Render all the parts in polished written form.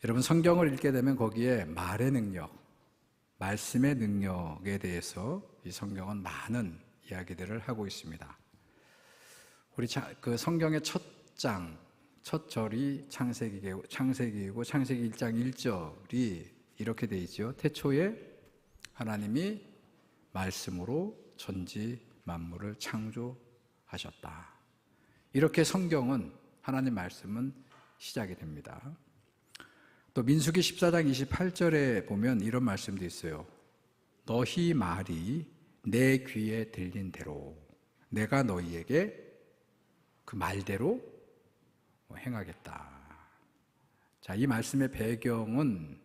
여러분, 성경을 읽게 되면 거기에 말의 능력, 말씀의 능력에 대해서 이 성경은 많은 이야기들을 하고 있습니다. 우리 그 성경의 첫 절이 창세기이고 창세기 1장 1절이 이렇게 되어 있죠. 태초에 하나님이 말씀으로 천지 만물을 창조하셨다. 이렇게 성경은, 하나님 말씀은 시작이 됩니다. 또 민수기 14장 28절에 보면 이런 말씀도 있어요. 너희 말이 내 귀에 들린 대로 내가 너희에게 그 말대로 행하겠다. 자, 이 말씀의 배경은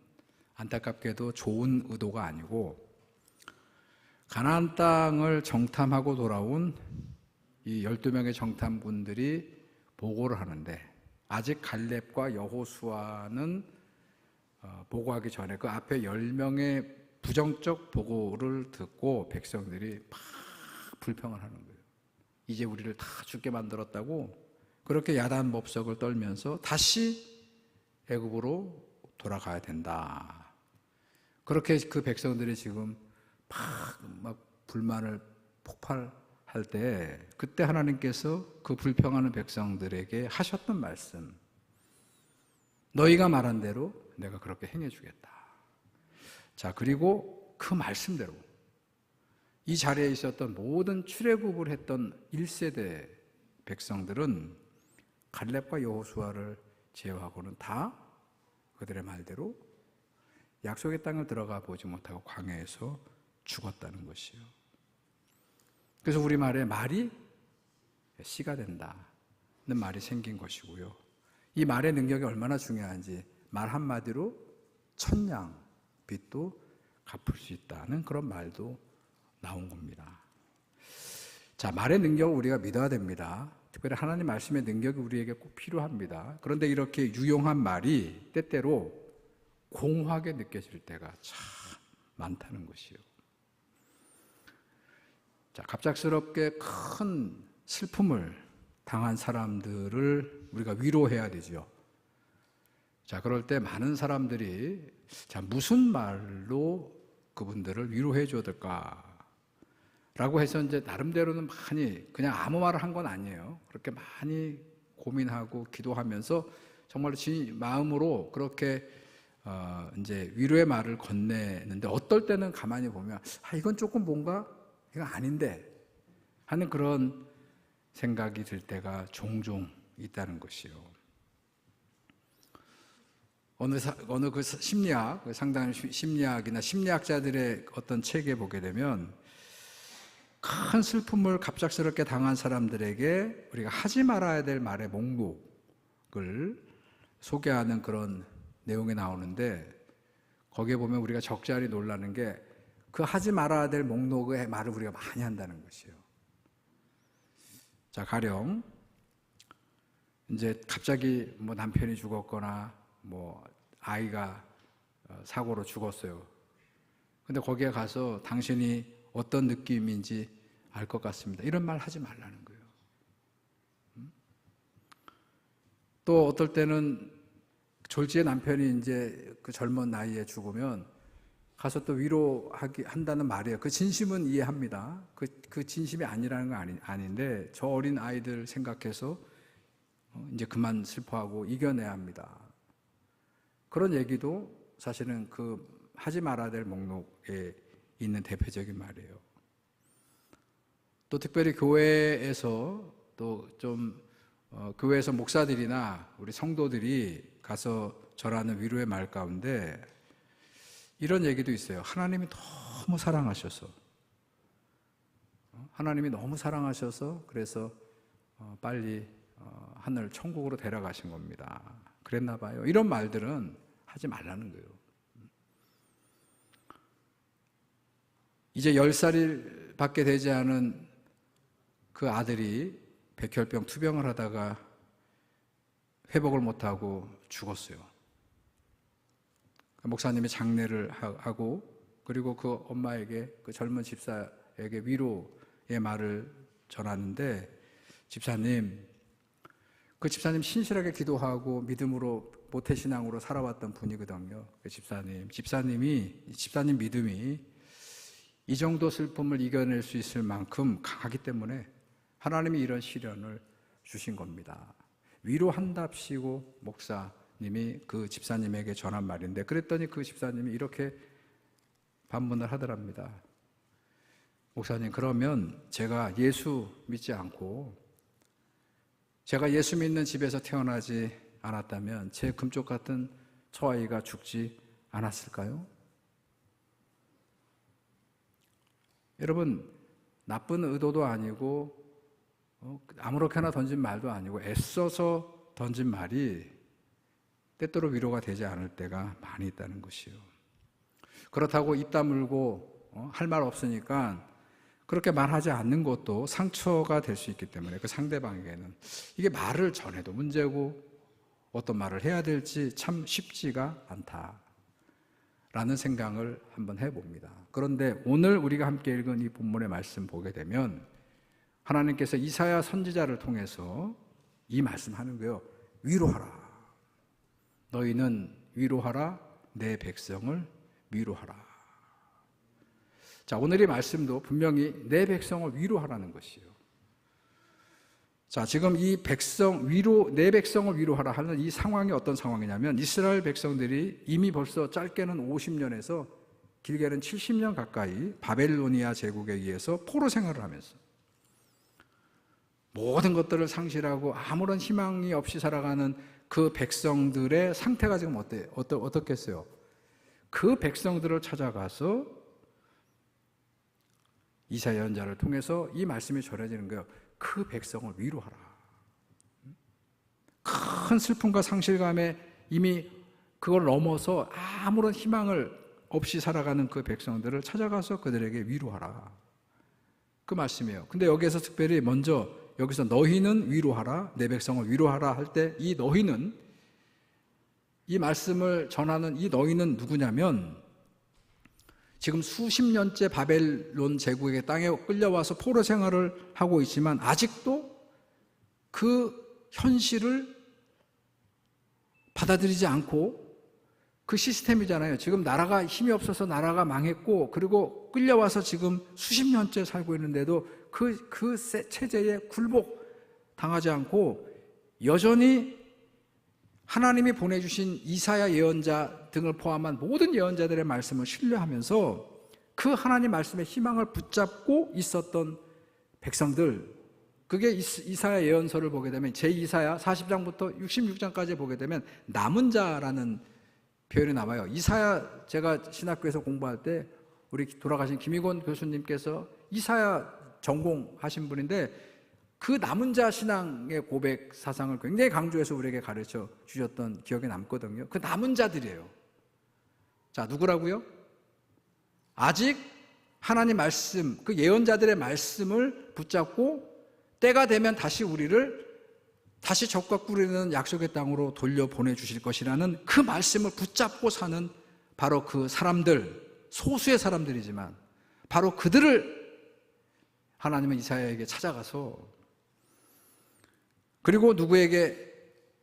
안타깝게도 좋은 의도가 아니고 가나안 땅을 정탐하고 돌아온 이 12명의 정탐군들이 보고를 하는데, 아직 갈렙과 여호수아는 보고하기 전에 그 앞에 10명의 부정적 보고를 듣고 백성들이 막 불평을 하는 거예요. 이제 우리를 다 죽게 만들었다고 그렇게 야단법석을 떨면서 다시 애굽으로 돌아가야 된다. 그렇게 그 백성들이 지금 막 불만을 폭발할 때, 그때 하나님께서 그 불평하는 백성들에게 하셨던 말씀, 너희가 말한 대로 내가 그렇게 행해주겠다. 자, 그리고 그 말씀대로 이 자리에 있었던 모든 출애굽을 했던 1세대 백성들은 갈렙과 여호수아를 제외하고는 다 그들의 말대로 약속의 땅을 들어가 보지 못하고 광야에서 죽었다는 것이요. 그래서 우리말에 말이 씨가 된다는 말이 생긴 것이고요. 이 말의 능력이 얼마나 중요한지, 말 한마디로 천냥 빚도 갚을 수 있다는 그런 말도 나온 겁니다. 자, 말의 능력을 우리가 믿어야 됩니다. 특별히 하나님 말씀의 능력이 우리에게 꼭 필요합니다. 그런데 이렇게 유용한 말이 때때로 공허하게 느껴질 때가 참 많다는 것이요. 자, 갑작스럽게 큰 슬픔을 당한 사람들을 우리가 위로해야 되죠. 자, 그럴 때 많은 사람들이 자, 무슨 말로 그분들을 위로해 줘야 될까? 라고 해서 이제 나름대로는 많이, 그냥 아무 말을 한 건 아니에요. 그렇게 많이 고민하고 기도하면서 정말로 마음으로 그렇게 이제 위로의 말을 건네는데, 어떨 때는 가만히 보면 이건 조금 뭔가 이건 아닌데 하는 그런 생각이 들 때가 종종 있다는 것이요. 어느 그 심리학, 상당한 심리학이나 심리학자들의 어떤 책에 보게 되면 큰 슬픔을 갑작스럽게 당한 사람들에게 우리가 하지 말아야 될 말의 목록을 소개하는 그런 내용이 나오는데, 거기에 보면 우리가 적잖이 놀라는 게 그 하지 말아야 될 목록의 말을 우리가 많이 한다는 것이에요. 자, 가령 이제 갑자기 뭐 남편이 죽었거나 뭐 아이가 사고로 죽었어요. 근데 거기에 가서 당신이 어떤 느낌인지 알 것 같습니다. 이런 말 하지 말라는 거예요. 또 어떨 때는 졸지의 남편이 이제 그 젊은 나이에 죽으면 가서 또 위로한다는 말이에요. 그 진심은 이해합니다. 그 진심이 아니라는 건 아닌데, 저 어린 아이들 생각해서 이제 그만 슬퍼하고 이겨내야 합니다. 그런 얘기도 사실은 그 하지 말아야 될 목록에 있는 대표적인 말이에요. 또 특별히 교회에서 또 좀 교회에서 목사들이나 우리 성도들이 가서 전하는 위로의 말 가운데 이런 얘기도 있어요. 하나님이 너무 사랑하셔서 그래서 빨리 하늘 천국으로 데려가신 겁니다. 그랬나 봐요. 이런 말들은 하지 말라는 거예요. 이제 10살밖에 되지 않은 그 아들이 백혈병 투병을 하다가 회복을 못하고 죽었어요. 목사님이 장례를 하고, 그리고 그 엄마에게, 그 젊은 집사에게 위로의 말을 전하는데, 그 집사님 신실하게 기도하고 믿음으로 모태신앙으로 살아왔던 분이거든요. 그 집사님 믿음이 이 정도 슬픔을 이겨낼 수 있을 만큼 강하기 때문에 하나님이 이런 시련을 주신 겁니다. 위로한답시고 목사님이 그 집사님에게 전한 말인데, 그랬더니 그 집사님이 이렇게 반문을 하더랍니다. 목사님, 그러면 제가 예수 믿지 않고 제가 예수 믿는 집에서 태어나지 않았다면 제 금쪽 같은 처아이가 죽지 않았을까요? 여러분, 나쁜 의도도 아니고 아무렇게나 던진 말도 아니고 애써서 던진 말이 때때로 위로가 되지 않을 때가 많이 있다는 것이요. 그렇다고 입 다물고 할 말 없으니까 그렇게 말하지 않는 것도 상처가 될 수 있기 때문에 그 상대방에게는 이게 말을 전해도 문제고 어떤 말을 해야 될지 참 쉽지가 않다라는 생각을 한번 해봅니다. 그런데 오늘 우리가 함께 읽은 이 본문의 말씀 보게 되면 하나님께서 이사야 선지자를 통해서 이 말씀하는 거예요. 위로하라. 너희는 위로하라. 내 백성을 위로하라. 자, 오늘의 말씀도 분명히 내 백성을 위로하라는 것이에요. 자, 지금 이 내 백성을 위로하라 하는 이 상황이 어떤 상황이냐면, 이스라엘 백성들이 이미 벌써 짧게는 50년에서 길게는 70년 가까이 바벨로니아 제국에 의해서 포로 생활을 하면서 모든 것들을 상실하고 아무런 희망이 없이 살아가는 그 백성들의 상태가 지금 어떻겠어요? 그 백성들을 찾아가서 이사야 예언자를 통해서 이 말씀이 전해지는 거예요. 그 백성을 위로하라. 큰 슬픔과 상실감에 이미 그걸 넘어서 아무런 희망을 없이 살아가는 그 백성들을 찾아가서 그들에게 위로하라. 그 말씀이에요. 근데 여기에서 특별히 먼저 여기서 너희는 위로하라, 내 백성을 위로하라 할 때 이 너희는, 이 말씀을 전하는 이 너희는 누구냐면, 지금 수십 년째 바벨론 제국의 땅에 끌려와서 포로 생활을 하고 있지만 아직도 그 현실을 받아들이지 않고, 그 시스템이잖아요. 지금 나라가 힘이 없어서 나라가 망했고, 그리고 끌려와서 지금 수십 년째 살고 있는데도 그 체제에 굴복당하지 않고 여전히 하나님이 보내주신 이사야 예언자 등을 포함한 모든 예언자들의 말씀을 신뢰하면서 그 하나님 말씀의 희망을 붙잡고 있었던 백성들, 그게 이사야 예언서를 보게 되면 제2사야 40장부터 66장까지 보게 되면 남은 자라는 표현이 나와요. 이사야, 제가 신학교에서 공부할 때 우리 돌아가신 김희곤 교수님께서 이사야 전공하신 분인데, 그 남은 자 신앙의 고백 사상을 굉장히 강조해서 우리에게 가르쳐 주셨던 기억이 남거든요. 그 남은 자들이에요. 자, 누구라고요? 아직 하나님 말씀, 그 예언자들의 말씀을 붙잡고 때가 되면 다시 우리를 다시 적과 꿀이는 약속의 땅으로 돌려보내주실 것이라는 그 말씀을 붙잡고 사는 바로 그 사람들, 소수의 사람들이지만 바로 그들을 하나님은 이사야에게 찾아가서, 그리고 누구에게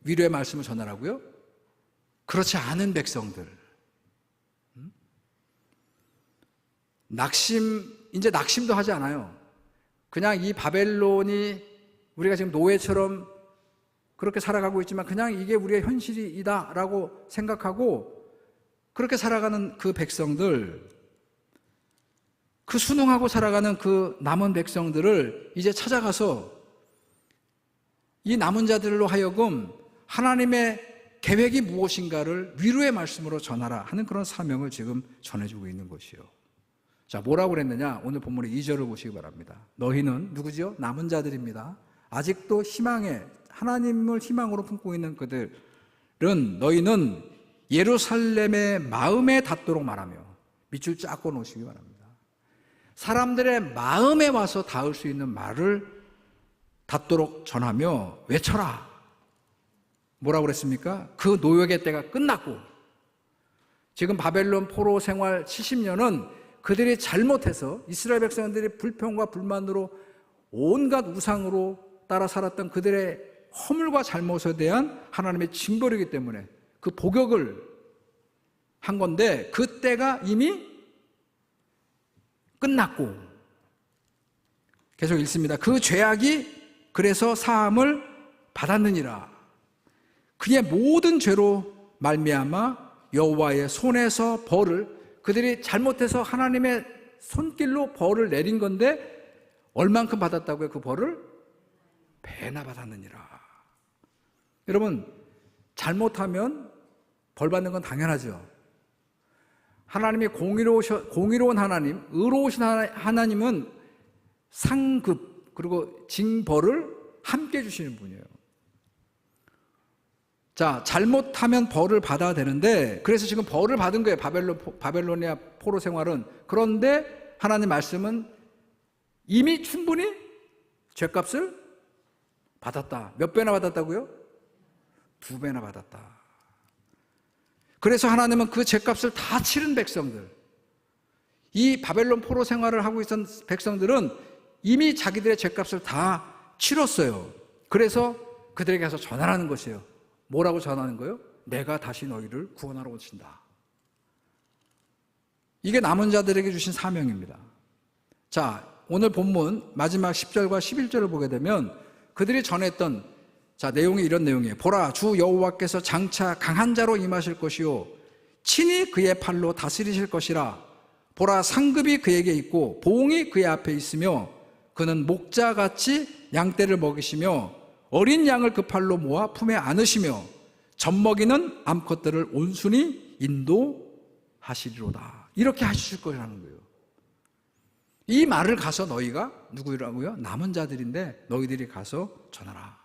위로의 말씀을 전하라고요? 그렇지 않은 백성들. 이제 낙심도 하지 않아요. 그냥 이 바벨론이 우리가 지금 노예처럼 그렇게 살아가고 있지만 그냥 이게 우리의 현실이다라고 생각하고 그렇게 살아가는 그 백성들, 그 순응하고 살아가는 그 남은 백성들을 이제 찾아가서 이 남은 자들로 하여금 하나님의 계획이 무엇인가를 위로의 말씀으로 전하라 하는 그런 사명을 지금 전해주고 있는 것이요. 자, 뭐라고 그랬느냐? 오늘 본문의 2절을 보시기 바랍니다. 너희는 누구지요? 남은 자들입니다. 아직도 하나님을 희망으로 품고 있는 그들은, 너희는 예루살렘의 마음에 닿도록 말하며, 밑줄 쫙 꺼놓으시기 바랍니다. 사람들의 마음에 와서 닿을 수 있는 말을 닿도록 전하며 외쳐라. 뭐라고 그랬습니까? 그 노역의 때가 끝났고, 지금 바벨론 포로 생활 70년은 그들이 잘못해서 이스라엘 백성들이 불평과 불만으로 온갖 우상으로 따라 살았던 그들의 허물과 잘못에 대한 하나님의 징벌이기 때문에 그 복역을 한 건데 그때가 이미 끝났고, 계속 읽습니다. 그 죄악이 그래서 사함을 받았느니라. 그의 모든 죄로 말미암아 여호와의 손에서 벌을, 그들이 잘못해서 하나님의 손길로 벌을 내린 건데 얼만큼 받았다고요? 그 벌을 배나 받았느니라. 여러분, 잘못하면 벌 받는 건 당연하죠. 하나님이 공의로운 하나님, 의로우신 하나님은 상급 그리고 징벌을 함께 주시는 분이에요. 자, 잘못하면 벌을 받아야 되는데, 그래서 지금 벌을 받은 거예요. 바벨로니아 포로 생활은. 그런데 하나님 말씀은 이미 충분히 죄값을 받았다. 몇 배나 받았다고요? 2배나 받았다. 그래서 하나님은 그 죄값을 다 치른 백성들, 이 바벨론 포로 생활을 하고 있던 백성들은 이미 자기들의 죄값을 다 치렀어요. 그래서 그들에게 가서 전하라는 것이에요. 뭐라고 전하는 거예요? 내가 다시 너희를 구원하러 오신다. 이게 남은 자들에게 주신 사명입니다. 자, 오늘 본문 마지막 10절과 11절을 보게 되면 그들이 전했던 내용이 이런 내용이에요. 보라, 주 여호와께서 장차 강한 자로 임하실 것이요 친히 그의 팔로 다스리실 것이라. 보라, 상급이 그에게 있고 보응이 그의 앞에 있으며 그는 목자같이 양떼를 먹이시며 어린 양을 그 팔로 모아 품에 안으시며 젖먹이는 암컷들을 온순히 인도하시리로다. 이렇게 하실 거라는 거예요. 이 말을 가서 너희가, 누구라고요? 남은 자들인데 너희들이 가서 전하라.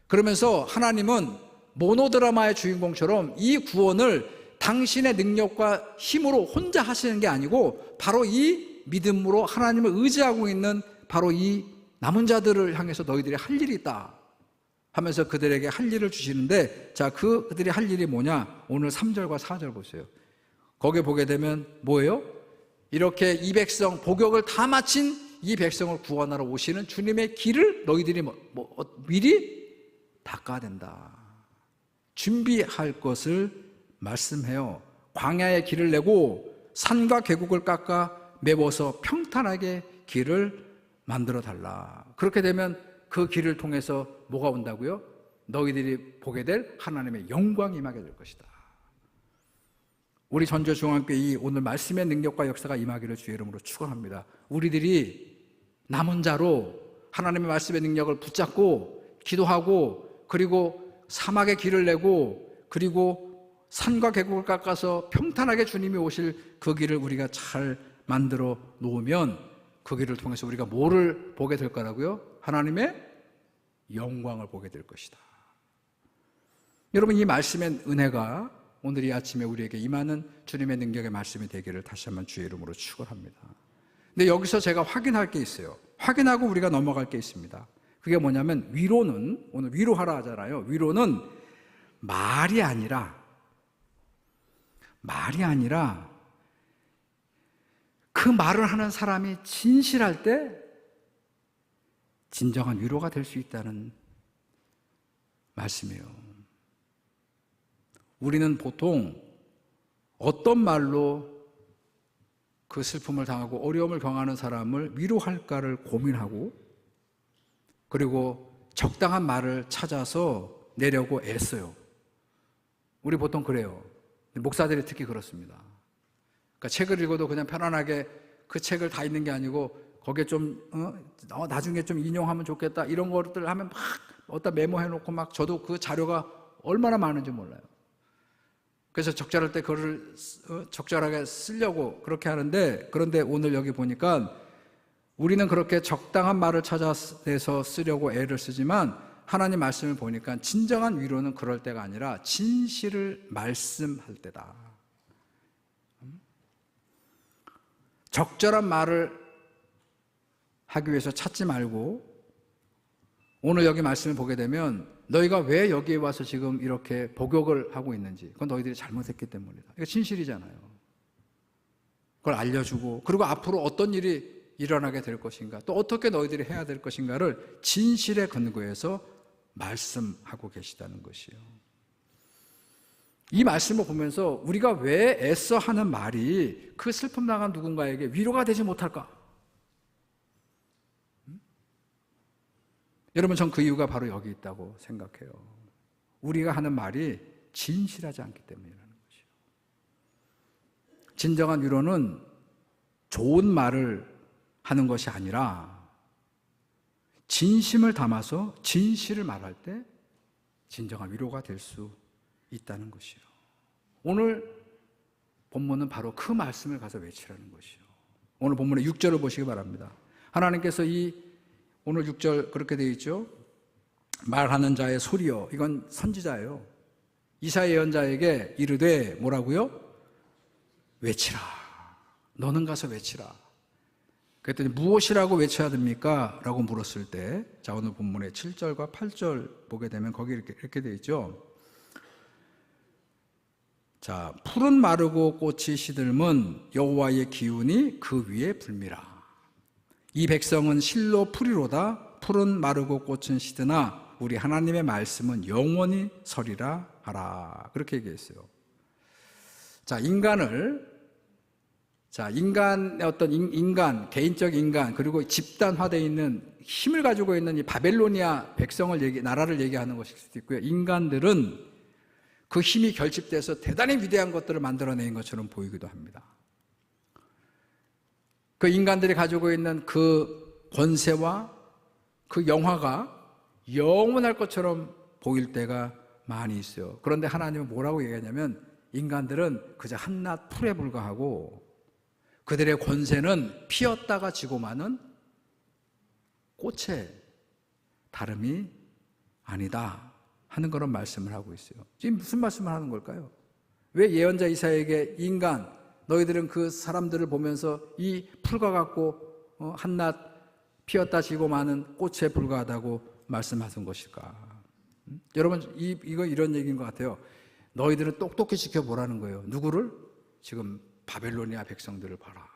그러면서 하나님은 모노드라마의 주인공처럼 이 구원을 당신의 능력과 힘으로 혼자 하시는 게 아니고 바로 이 믿음으로 하나님을 의지하고 있는 바로 이 남은 자들을 향해서 너희들이 할 일이 있다 하면서 그들에게 할 일을 주시는데, 자, 그들이 할 일이 뭐냐? 오늘 3절과 4절 보세요. 거기에 보게 되면 뭐예요? 이렇게 이 백성, 복역을 다 마친 이 백성을 구원하러 오시는 주님의 길을 너희들이 미리 닦아야 된다. 준비할 것을 말씀해요. 광야의 길을 내고 산과 계곡을 깎아 메워서 평탄하게 길을 만들어 달라. 그렇게 되면 그 길을 통해서 뭐가 온다고요? 너희들이 보게 될 하나님의 영광이 임하게 될 것이다. 우리 전주중앙교회 이 오늘 말씀의 능력과 역사가 임하기를 주의 이름으로 축원합니다. 우리들이 남은 자로 하나님의 말씀의 능력을 붙잡고 기도하고, 그리고 사막의 길을 내고, 그리고 산과 계곡을 깎아서 평탄하게 주님이 오실 그 길을 우리가 잘 만들어 놓으면 그 길을 통해서 우리가 뭐를 보게 될 거라고요? 하나님의 영광을 보게 될 것이다. 여러분, 이 말씀의 은혜가 오늘 이 아침에 우리에게 임하는 주님의 능력의 말씀이 되기를 다시 한번 주의 이름으로 축원합니다. 근데 여기서 제가 확인할 게 있어요. 확인하고 우리가 넘어갈 게 있습니다. 그게 뭐냐면, 위로는, 오늘 위로하라 하잖아요. 위로는 말이 아니라 그 말을 하는 사람이 진실할 때 진정한 위로가 될 수 있다는 말씀이에요. 우리는 보통 어떤 말로 그 슬픔을 당하고 어려움을 경험하는 사람을 위로할까를 고민하고, 그리고 적당한 말을 찾아서 내려고 애써요. 우리 보통 그래요. 목사들이 특히 그렇습니다. 그러니까 책을 읽어도 그냥 편안하게 그 책을 다 읽는 게 아니고 거기에 좀 나중에 좀 인용하면 좋겠다 이런 것들 하면 막 어디다 메모해놓고 막, 저도 그 자료가 얼마나 많은지 몰라요. 그래서 적절할 때 그거를 적절하게 쓰려고 그렇게 하는데, 그런데 오늘 여기 보니까 우리는 그렇게 적당한 말을 찾아서 쓰려고 애를 쓰지만 하나님 말씀을 보니까 진정한 위로는 그럴 때가 아니라 진실을 말씀할 때다. 적절한 말을 하기 위해서 찾지 말고, 오늘 여기 말씀을 보게 되면 너희가 왜 여기에 와서 지금 이렇게 복역을 하고 있는지, 그건 너희들이 잘못했기 때문이다. 이거 진실이잖아요. 그걸 알려주고, 그리고 앞으로 어떤 일이 일어나게 될 것인가, 또 어떻게 너희들이 해야 될 것인가를 진실에 근거해서 말씀하고 계시다는 것이에요. 이 말씀을 보면서 우리가 왜 애써 하는 말이 그 슬픔 당한 누군가에게 위로가 되지 못할까? 여러분, 전 그 이유가 바로 여기 있다고 생각해요. 우리가 하는 말이 진실하지 않기 때문이라는 것이요. 진정한 위로는 좋은 말을 하는 것이 아니라 진심을 담아서 진실을 말할 때 진정한 위로가 될 수 있다는 것이요. 오늘 본문은 바로 그 말씀을 가서 외치라는 것이요. 오늘 본문의 6절을 보시기 바랍니다. 하나님께서 오늘 6절 그렇게 되어 있죠. 말하는 자의 소리요. 이건 선지자예요. 이사야 예언자에게 이르되 뭐라고요? 외치라. 너는 가서 외치라. 그랬더니 무엇이라고 외쳐야 됩니까? 라고 물었을 때, 자, 오늘 본문의 7절과 8절 보게 되면 거기 이렇게 되어 있죠. 자, 풀은 마르고 꽃이 시들면 여호와의 기운이 그 위에 불미라. 이 백성은 실로 풀이로다. 풀은 마르고 꽃은 시드나 우리 하나님의 말씀은 영원히 서리라 하라. 그렇게 얘기했어요. 자, 인간의 어떤 인간, 개인적 인간, 그리고 집단화되어 있는 힘을 가지고 있는 이 바벨로니아 나라를 얘기하는 것일 수도 있고요. 인간들은 그 힘이 결집돼서 대단히 위대한 것들을 만들어낸 것처럼 보이기도 합니다. 그 인간들이 가지고 있는 그 권세와 그 영화가 영원할 것처럼 보일 때가 많이 있어요. 그런데 하나님은 뭐라고 얘기하냐면 인간들은 그저 한낱 풀에 불과하고 그들의 권세는 피었다가 지고 마는 꽃의 다름이 아니다 하는 그런 말씀을 하고 있어요. 지금 무슨 말씀을 하는 걸까요? 왜 예언자 이사야에게 인간, 너희들은 그 사람들을 보면서 이 풀과 같고 한낱 피었다 지고 마는 꽃에 불과하다고 말씀하신 것일까? 여러분, 이거 이런 얘기인 것 같아요. 너희들은 똑똑히 지켜보라는 거예요. 누구를? 지금 바벨로니아 백성들을 봐라.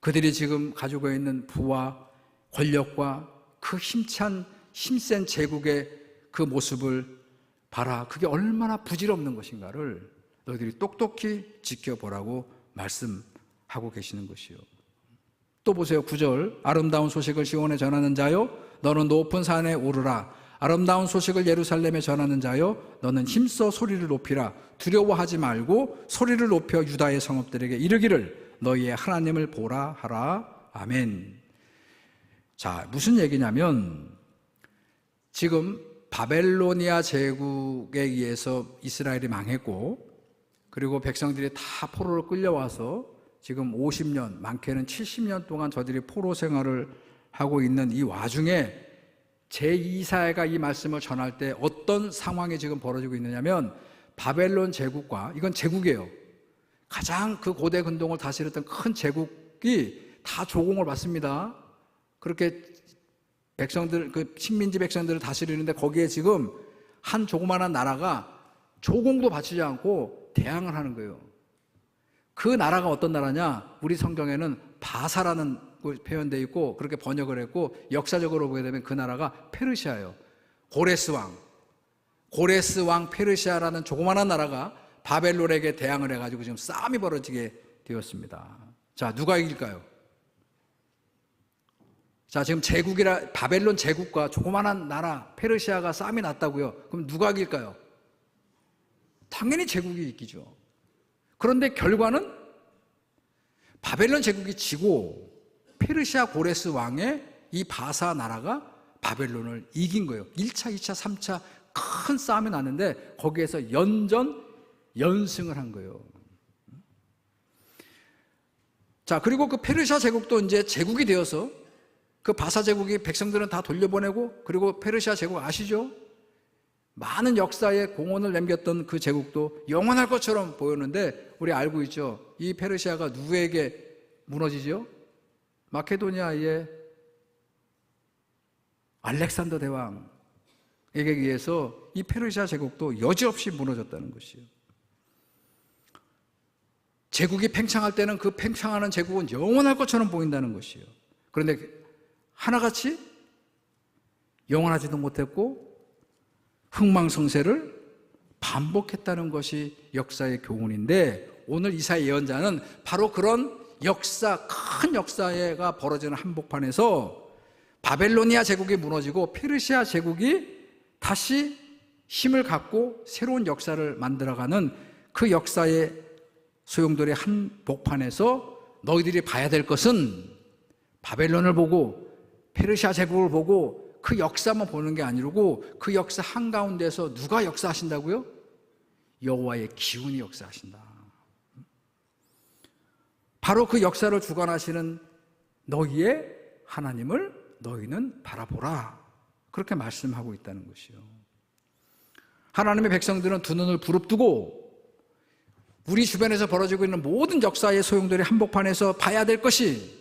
그들이 지금 가지고 있는 부와 권력과 그 힘센 제국의 그 모습을 봐라. 그게 얼마나 부질없는 것인가를 너희들이 똑똑히 지켜보라고 말씀하고 계시는 것이요. 또 보세요. 9절. 아름다운 소식을 시온에 전하는 자요, 너는 높은 산에 오르라. 아름다운 소식을 예루살렘에 전하는 자요, 너는 힘써 소리를 높이라. 두려워하지 말고 소리를 높여 유다의 성읍들에게 이르기를 너희의 하나님을 보라 하라. 아멘. 자, 무슨 얘기냐면 지금 바벨로니아 제국에 의해서 이스라엘이 망했고, 그리고 백성들이 다 포로로 끌려와서 지금 50년, 많게는 70년 동안 저들이 포로 생활을 하고 있는 이 와중에 제2사야가 이 말씀을 전할 때 어떤 상황이 지금 벌어지고 있느냐면 바벨론 제국과, 이건 제국이에요. 가장 그 고대 근동을 다스렸던 큰 제국이 다 조공을 받습니다. 그렇게 백성들, 그 식민지 백성들을 다스리는데 거기에 지금 한 조그마한 나라가 조공도 바치지 않고 대항을 하는 거예요. 그 나라가 어떤 나라냐? 우리 성경에는 바사라는 표현되어 있고 그렇게 번역을 했고, 역사적으로 보게 되면 그 나라가 페르시아예요. 고레스 왕 페르시아라는 조그마한 나라가 바벨론에게 대항을 해가지고 지금 싸움이 벌어지게 되었습니다. 자, 누가 이길까요? 자, 지금 바벨론 제국과 조그마한 나라 페르시아가 싸움이 났다고요. 그럼 누가 이길까요? 당연히 제국이 이기죠. 그런데 결과는 바벨론 제국이 지고 페르시아 고레스 왕의 이 바사 나라가 바벨론을 이긴 거예요. 1차, 2차, 3차 큰 싸움이 났는데 거기에서 연승을 한 거예요. 자, 그리고 그 페르시아 제국도 이제 제국이 되어서 그 바사 제국이 백성들은 다 돌려보내고, 그리고 페르시아 제국 아시죠? 많은 역사에 공헌을 남겼던 그 제국도 영원할 것처럼 보였는데 우리 알고 있죠? 이 페르시아가 누구에게 무너지죠? 마케도니아의 알렉산더 대왕에게 의해서 이 페르시아 제국도 여지없이 무너졌다는 것이에요. 제국이 팽창할 때는 그 팽창하는 제국은 영원할 것처럼 보인다는 것이에요. 그런데 하나같이 영원하지도 못했고 흥망성쇠를 반복했다는 것이 역사의 교훈인데, 오늘 이사야 예언자는 바로 그런 역사, 큰 역사가 벌어지는 한복판에서 바벨로니아 제국이 무너지고 페르시아 제국이 다시 힘을 갖고 새로운 역사를 만들어가는 그 역사의 소용돌이 한복판에서 너희들이 봐야 될 것은 바벨론을 보고 페르시아 제국을 보고 그 역사만 보는 게 아니고 그 역사 한가운데서 누가 역사하신다고요? 여호와의 기운이 역사하신다. 바로 그 역사를 주관하시는 너희의 하나님을 너희는 바라보라. 그렇게 말씀하고 있다는 것이요. 하나님의 백성들은 두 눈을 부릅뜨고 우리 주변에서 벌어지고 있는 모든 역사의 소용돌이 한복판에서 봐야 될 것이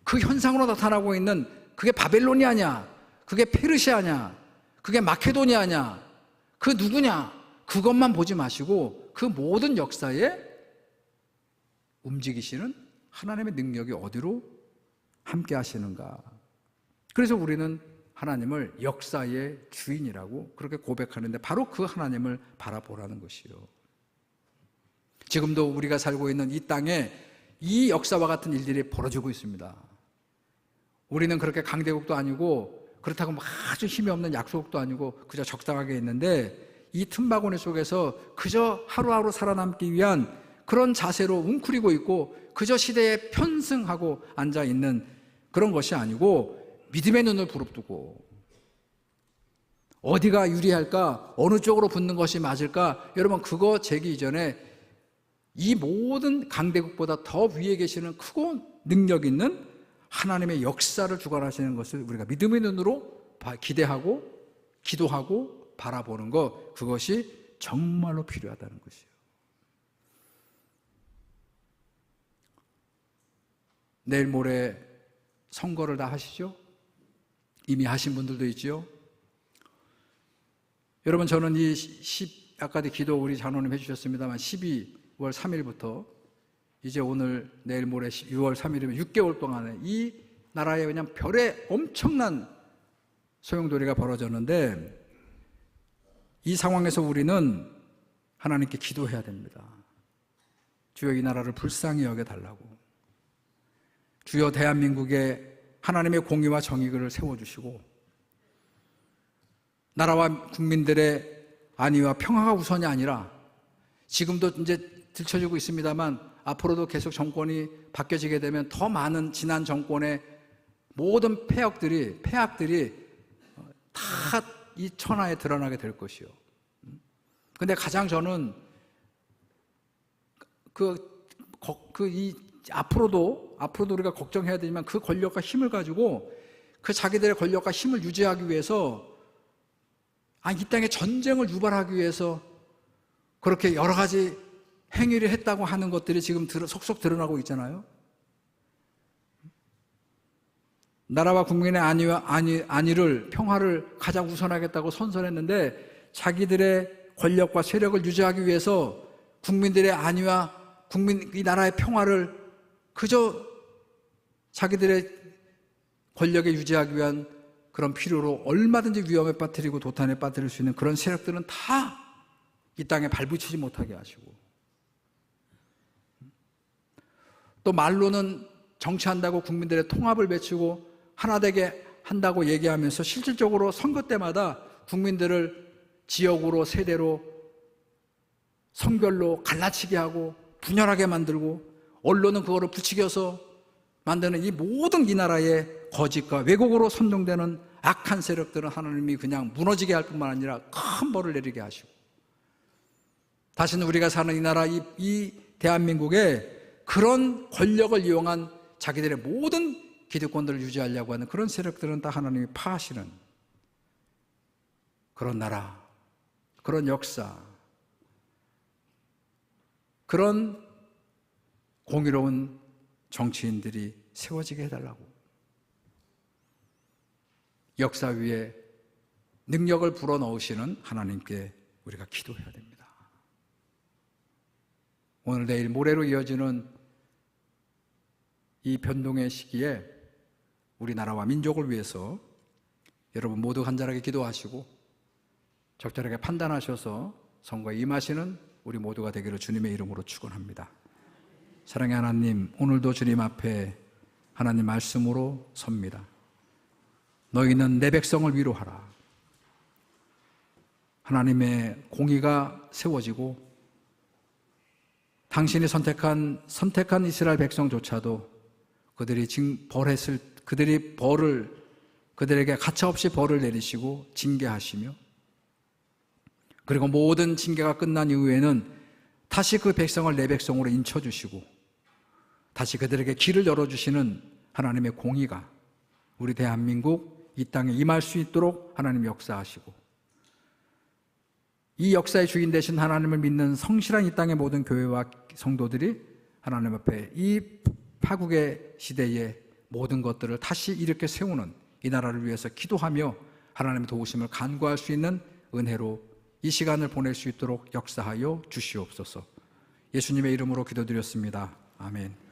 그 현상으로 나타나고 있는 그게 바벨로니아냐, 그게 페르시아냐, 그게 마케도니아냐, 그 누구냐, 그것만 보지 마시고 그 모든 역사에 움직이시는 하나님의 능력이 어디로 함께 하시는가. 그래서 우리는 하나님을 역사의 주인이라고 그렇게 고백하는데 바로 그 하나님을 바라보라는 것이요. 지금도 우리가 살고 있는 이 땅에 이 역사와 같은 일들이 벌어지고 있습니다. 우리는 그렇게 강대국도 아니고 그렇다고 아주 힘이 없는 약소국도 아니고 그저 적당하게 있는데 이 틈바구니 속에서 그저 하루하루 살아남기 위한 그런 자세로 웅크리고 있고 그저 시대에 편승하고 앉아있는 그런 것이 아니고 믿음의 눈을 부릅뜨고 어디가 유리할까? 어느 쪽으로 붙는 것이 맞을까? 여러분 그거 재기 이전에 이 모든 강대국보다 더 위에 계시는 크고 능력 있는 하나님의 역사를 주관하시는 것을 우리가 믿음의 눈으로 기대하고 기도하고 바라보는 것, 그것이 정말로 필요하다는 것이에요. 내일 모레 선거를 다 하시죠? 이미 하신 분들도 있죠? 여러분 저는 아까도 기도 우리 장로님 해주셨습니다만 12월 3일부터 이제 오늘 내일 모레 6월 3일이면 6개월 동안에 이 나라에 그냥 별의 엄청난 소용돌이가 벌어졌는데 이 상황에서 우리는 하나님께 기도해야 됩니다. 주여 이 나라를 불쌍히 여겨달라고. 주여 대한민국에 하나님의 공의와 정의를 세워주시고 나라와 국민들의 안위와 평화가 우선이 아니라 지금도 이제 들춰지고 있습니다만 앞으로도 계속 정권이 바뀌어지게 되면 더 많은 지난 정권의 모든 폐악들이 다 이 천하에 드러나게 될 것이요. 근데 가장 저는 앞으로도 우리가 걱정해야 되지만 그 권력과 힘을 가지고 그 자기들의 권력과 힘을 유지하기 위해서 이 땅에 전쟁을 유발하기 위해서 그렇게 여러 가지 행위를 했다고 하는 것들이 지금 속속 드러나고 있잖아요. 나라와 국민의 안위를 평화를 가장 우선하겠다고 선선했는데 자기들의 권력과 세력을 유지하기 위해서 국민들의 안위와 이 나라의 평화를 그저 자기들의 권력에 유지하기 위한 그런 필요로 얼마든지 위험에 빠뜨리고 도탄에 빠뜨릴 수 있는 그런 세력들은 다 이 땅에 발붙이지 못하게 하시고 또 말로는 정치한다고 국민들의 통합을 외치고 하나되게 한다고 얘기하면서 실질적으로 선거 때마다 국민들을 지역으로 세대로 성별로 갈라치게 하고 분열하게 만들고 언론은 그거를 부추겨서 만드는 이 모든 이 나라의 거짓과 왜곡으로 선동되는 악한 세력들은 하나님이 그냥 무너지게 할 뿐만 아니라 큰 벌을 내리게 하시고 다시는 우리가 사는 이 나라 이 대한민국에 그런 권력을 이용한 자기들의 모든 기득권들을 유지하려고 하는 그런 세력들은 다 하나님이 파하시는 그런 나라, 그런 역사, 그런 공의로운 정치인들이 세워지게 해달라고. 역사 위에 능력을 불어넣으시는 하나님께 우리가 기도해야 됩니다. 오늘 내일 모레로 이어지는 이 변동의 시기에 우리나라와 민족을 위해서 여러분 모두 간절하게 기도하시고 적절하게 판단하셔서 선거에 임하시는 우리 모두가 되기를 주님의 이름으로 축원합니다. 사랑의 하나님, 오늘도 주님 앞에 하나님 말씀으로 섭니다. 너희는 내 백성을 위로하라. 하나님의 공의가 세워지고 당신이 선택한 이스라엘 백성조차도 그들에게 가차없이 벌을 내리시고 징계하시며, 그리고 모든 징계가 끝난 이후에는 다시 그 백성을 내 백성으로 인쳐주시고 다시 그들에게 길을 열어주시는 하나님의 공의가 우리 대한민국 이 땅에 임할 수 있도록 하나님 역사하시고, 이 역사의 주인 되신 하나님을 믿는 성실한 이 땅의 모든 교회와 성도들이 하나님 앞에 이 파국의 시대에 모든 것들을 다시 일으켜 세우는 이 나라를 위해서 기도하며 하나님의 도우심을 간구할 수 있는 은혜로 이 시간을 보낼 수 있도록 역사하여 주시옵소서. 예수님의 이름으로 기도드렸습니다. 아멘.